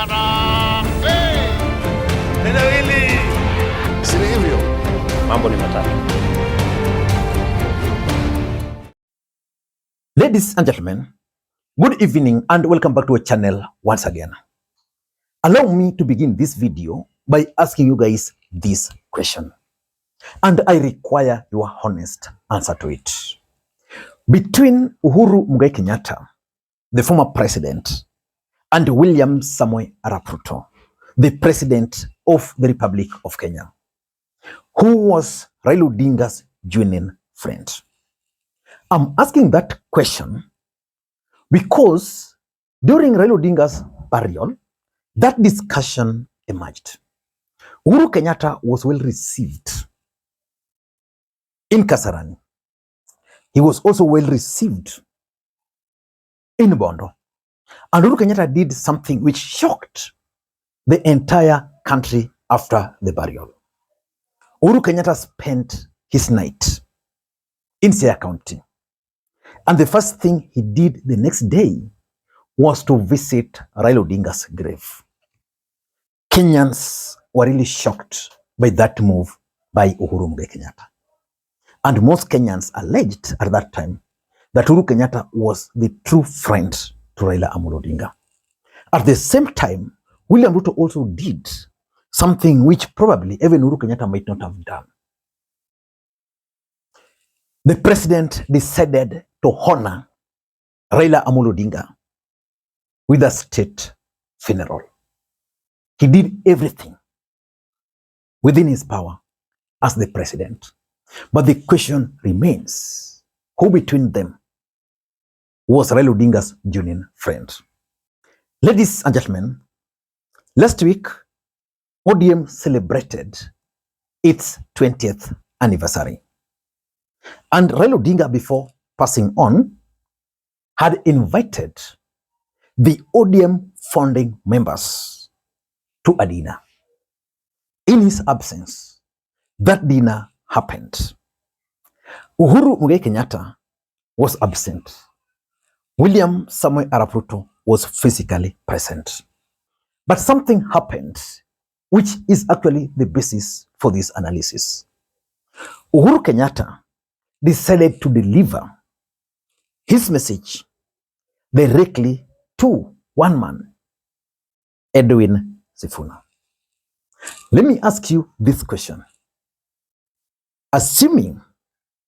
Harambee! Neno hili si hivyo. Mambo ni matatu. Ladies and gentlemen, good evening and welcome back to our channel once again. Allow me to begin this video by asking you guys this question, and I require your honest answer to it. Between Uhuru Kenyatta, the former president, and William Samoei Arap Ruto, the president of the Republic of Kenya, who was Raila Odinga's genuine friend? I'm asking that question because during Raila Odinga's burial, that discussion emerged. Uhuru Kenyatta was well received in Kasarani. He was also well received in Bondo. And Uhuru Kenyatta did something which shocked the entire country after the burial. Uhuru Kenyatta spent his night in Siaya County. And the first thing he did the next day was to visit Raila Odinga's grave. Kenyans were really shocked by that move by Uhuru Kenyatta. And most Kenyans alleged at that time that Uhuru Kenyatta was the true friend to Raila Odinga. At the same time, William Ruto also did something which probably even Uhuru Kenyatta might not have done. The president decided to honor Raila Odinga with a state funeral. He did everything within his power as the president. But the question remains, who between them was Raila Odinga's genuine friend? Ladies and gentlemen, last week, ODM celebrated its 20th anniversary. And Raila Odinga, before passing on, had invited the ODM founding members to a dinner. In his absence, that dinner happened. Uhuru Kenyatta was absent. William Samoei Arap Ruto was physically present. But something happened which is actually the basis for this analysis. Uhuru Kenyatta decided to deliver his message directly to one man, Edwin Sifuna. Let me ask you this question. Assuming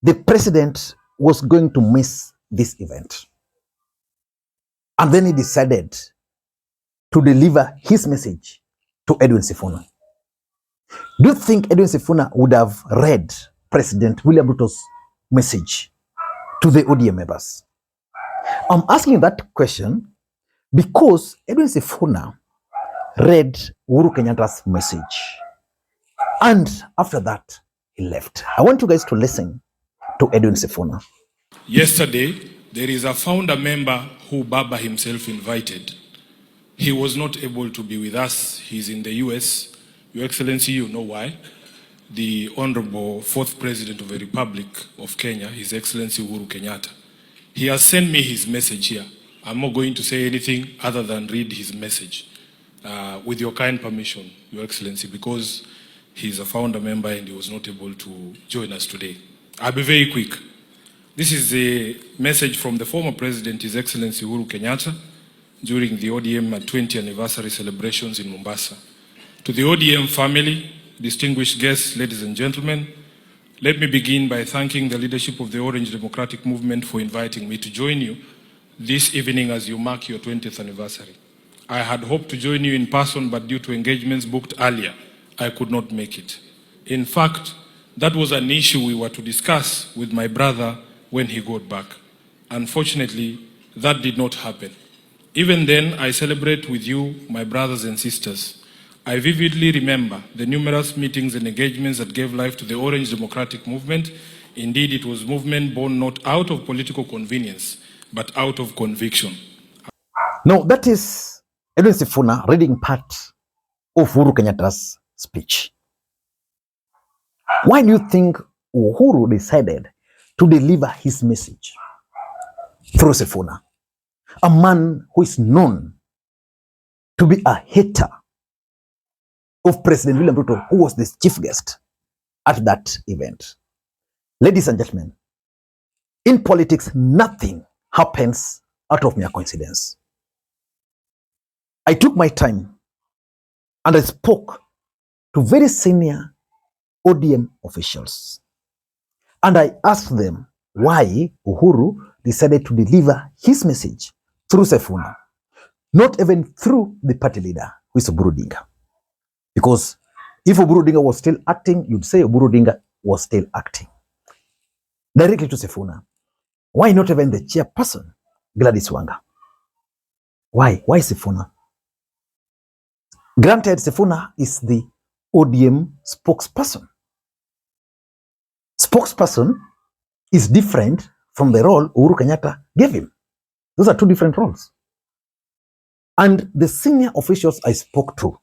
the president was going to miss this event, and then he decided to deliver his message to Edwin Sifuna, do you think Edwin Sifuna would have read President William Ruto's message to the ODM members? I'm asking that question because Edwin Sifuna read Uhuru Kenyatta's message, and after that, he left. I want you guys to listen to Edwin Sifuna. Yesterday, there is a founder member who Baba himself invited. He was not able to be with us. He's in the US. Your Excellency, you know why. The Honorable Fourth President of the Republic of Kenya, His Excellency Uhuru Kenyatta. He has sent me his message here. I'm not going to say anything other than read his message. With your kind permission, Your Excellency, because he's a founder member and he was not able to join us today. I'll be very quick. This is a message from the former President, His Excellency Uhuru Kenyatta, during the ODM 20th anniversary celebrations in Mombasa. To the ODM family, distinguished guests, ladies and gentlemen, let me begin by thanking the leadership of the Orange Democratic Movement for inviting me to join you this evening as you mark your 20th anniversary. I had hoped to join you in person, but due to engagements booked earlier, I could not make it. In fact, that was an issue we were to discuss with my brother when he got back. Unfortunately, that did not happen. Even then, I celebrate with you, my brothers and sisters. I vividly remember the numerous meetings and engagements that gave life to the Orange Democratic Movement. Indeed, it was a movement born not out of political convenience, but out of conviction. Now, that is Edwin Sifuna reading part of Uhuru Kenyatta's speech. Why do you think Uhuru decided to deliver his message through Sifuna, a man who is known to be a hater of President William Ruto, who was the chief guest at that event. Ladies and gentlemen, in politics, nothing happens out of mere coincidence. I took my time and I spoke to very senior ODM officials. And I asked them why Uhuru decided to deliver his message through Sifuna, not even through the party leader, who is Oburu Odinga. Because if Oburu Odinga was still acting, you'd say Oburu Odinga was still acting. Directly to Sifuna. Why not even the chairperson, Gladys Wanga? Why? Why Sifuna? Granted, Sifuna is the ODM spokesperson. Spokesperson is different from the role Uhuru Kenyatta gave him. Those are two different roles. And the senior officials I spoke to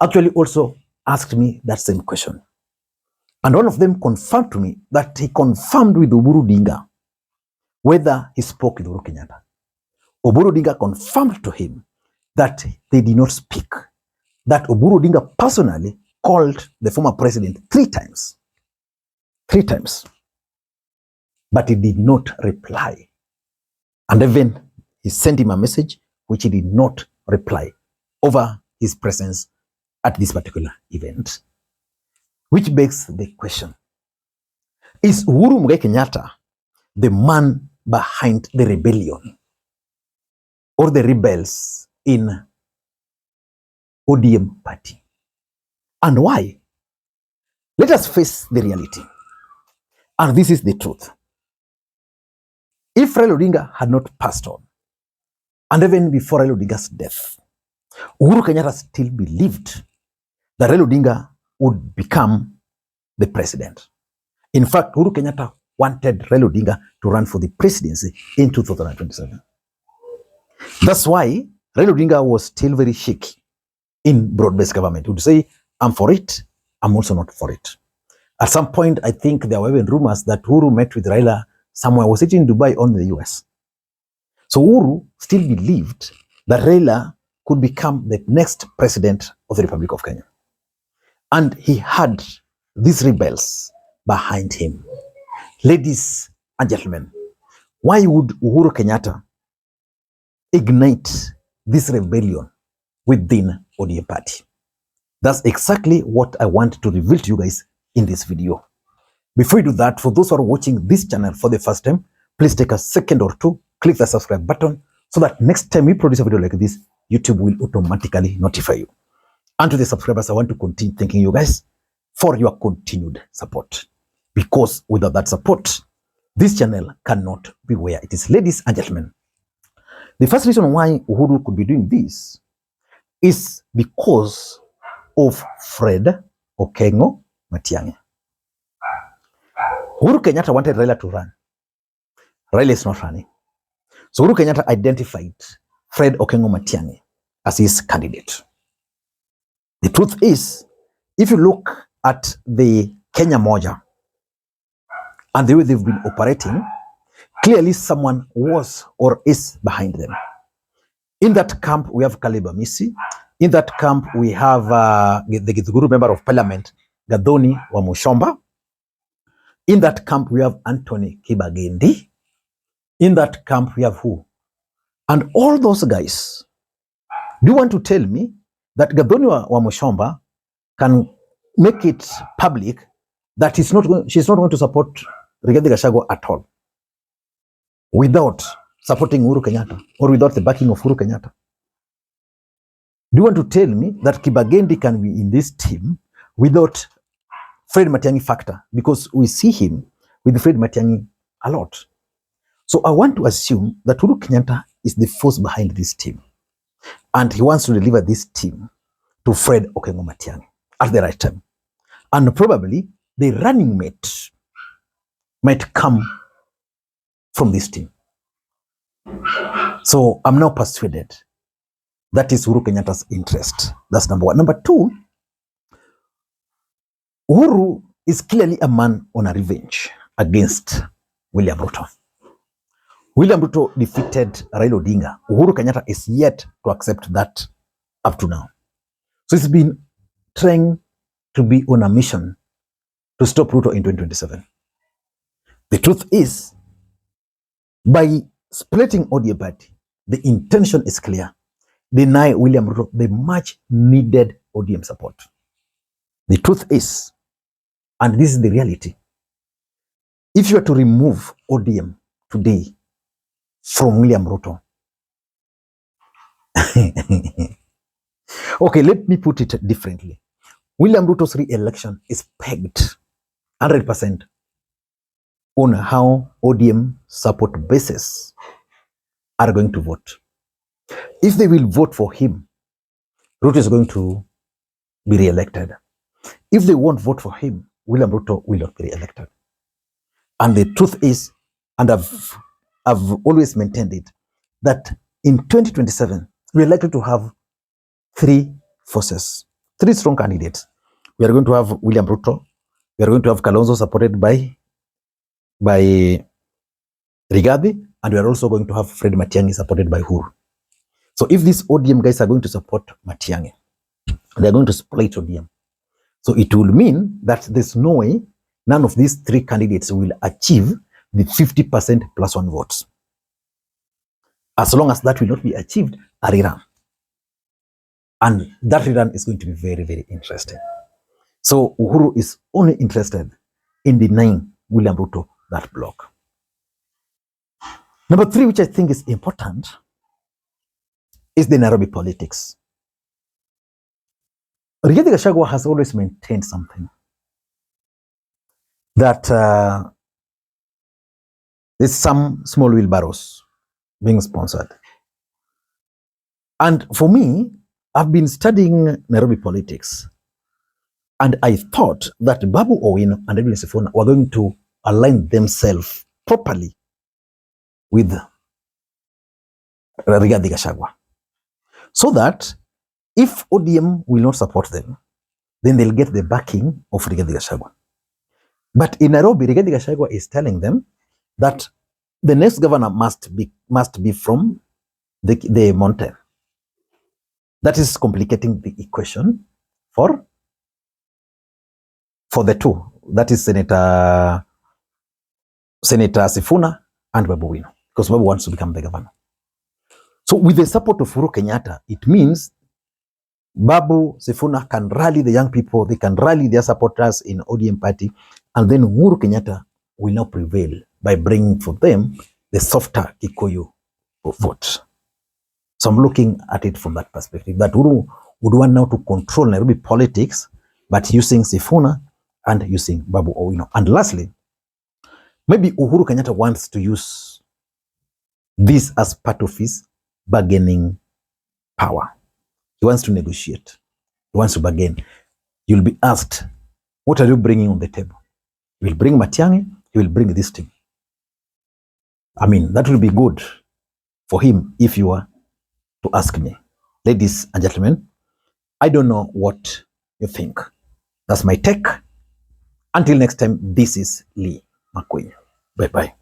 actually also asked me that same question. And one of them confirmed to me that he confirmed with Oburu Odinga whether he spoke with Uhuru Kenyatta. Oburu Odinga confirmed to him that they did not speak, that Oburu Odinga personally called the former president 3 times. 3 times. But he did not reply. And even he sent him a message which he did not reply over his presence at this particular event. Which begs the question, is Uhuru Kenyatta the man behind the rebellion or the rebels in ODM party? And why? Let us face the reality. And this is the truth. If Raila Odinga had not passed on, and even before Raila Odinga's death, Uhuru Kenyatta still believed that Raila Odinga would become the president. In fact, Uhuru Kenyatta wanted Raila Odinga to run for the presidency in 2027. That's why Raila Odinga was still very shaky in broad-based government. He would say, I'm for it, I'm also not for it. At some point, I think there were even rumors that Uhuru met with Raila somewhere, was it in Dubai or in the US? So Uhuru still believed that Raila could become the next president of the Republic of Kenya. And he had these rebels behind him. Ladies and gentlemen, why would Uhuru Kenyatta ignite this rebellion within ODM party? That's exactly what I want to reveal to you guys in this video. Before we do that, for those who are watching this channel for the first time, please take a second or two, click the subscribe button so that next time we produce a video like this, YouTube will automatically notify you. And to the subscribers, I want to continue thanking you guys for your continued support. Because without that support, this channel cannot be where it is. Ladies and gentlemen, the first reason why Uhuru could be doing this is because of Fred Okengo Matiang'i. Uhuru Kenyatta wanted Raila to run. Raila is not running. So Uhuru Kenyatta identified Fred Okengo Matiang'i as his candidate. The truth is, if you look at the Kenya Moja and the way they've been operating, clearly someone was or is behind them. In that camp, we have Caleb Amisi. In that camp, we have the Githuguru member of parliament, Gathoni Wamuchomba. In that camp, we have Anthony Kibagendi. In that camp, we have who? And all those guys, do you want to tell me that Gathoni Wamuchomba can make it public that she's not going to support Rigathi Gachagua at all without supporting Uhuru Kenyatta or without the backing of Uhuru Kenyatta? Do you want to tell me that Kibagendi can be in this team without Fred Matiang'i factor? Because we see him with Fred Matiang'i a lot. So I want to assume that Uhuru Kenyatta is the force behind this team. And he wants to deliver this team to Fred Okengo Matiang'i at the right time. And probably the running mate might come from this team. So I'm now persuaded that is Uhuru Kenyatta's interest. That's number one. Number two, Uhuru is clearly a man on a revenge against William Ruto. William Ruto defeated Raila Odinga. Uhuru Kenyatta is yet to accept that up to now. So it's been trying to be on a mission to stop Ruto in 2027. The truth is, by splitting ODM party, the intention is clear. Deny William Ruto the much needed ODM support. The truth is, and this is the reality, if you are to remove ODM today from William Ruto, okay, let me put it differently. William Ruto's re-election is pegged 100% on how ODM support bases are going to vote. If they will vote for him, Ruto is going to be re-elected. If they won't vote for him, William Ruto will not be re-elected. And the truth is, and I've always maintained it, that in 2027, we are likely to have three forces, three strong candidates. We are going to have William Ruto. We are going to have Kalonzo supported by Rigathi, and we are also going to have Fred Matiang'i supported by Uhuru. So if these ODM guys are going to support Matiang'i, they are going to split ODM. So it will mean that there's no way none of these three candidates will achieve the 50% plus one votes. As long as that will not be achieved, a rerun. And that rerun is going to be very, very interesting. So Uhuru is only interested in denying William Ruto that block. Number three, which I think is important, is the Nairobi politics. Rigathi Gachagua has always maintained something, that there's some small wheelbarrows being sponsored. And for me, I've been studying Nairobi politics, and I thought that Babu Owino and Sifuna were going to align themselves properly with Rigathi Gachagua, so that if ODM will not support them, then they'll get the backing of Rigathi Gachagua. But in Nairobi, Rigathi Gachagua is telling them that the next governor must be from the mountain. That is complicating the equation for the two. That is Senator Sifuna and Babu Owino, because Babu wants to become the governor. So with the support of Uhuru Kenyatta, it means Babu, Sifuna can rally the young people, they can rally their supporters in ODM party, and then Uhuru Kenyatta will now prevail by bringing for them the softer Kikuyu vote. So I'm looking at it from that perspective, that Uhuru would want now to control Nairobi politics, but using Sifuna and using Babu Owino. And lastly, maybe Uhuru Kenyatta wants to use this as part of his bargaining power. He wants to negotiate. He wants to bargain. You'll be asked, what are you bringing on the table? You will bring Matiang'i, he will bring this thing. I mean, that will be good for him if you were to ask me. Ladies and gentlemen, I don't know what you think. That's my take. Until next time, this is Lee Makwiny. Bye-bye.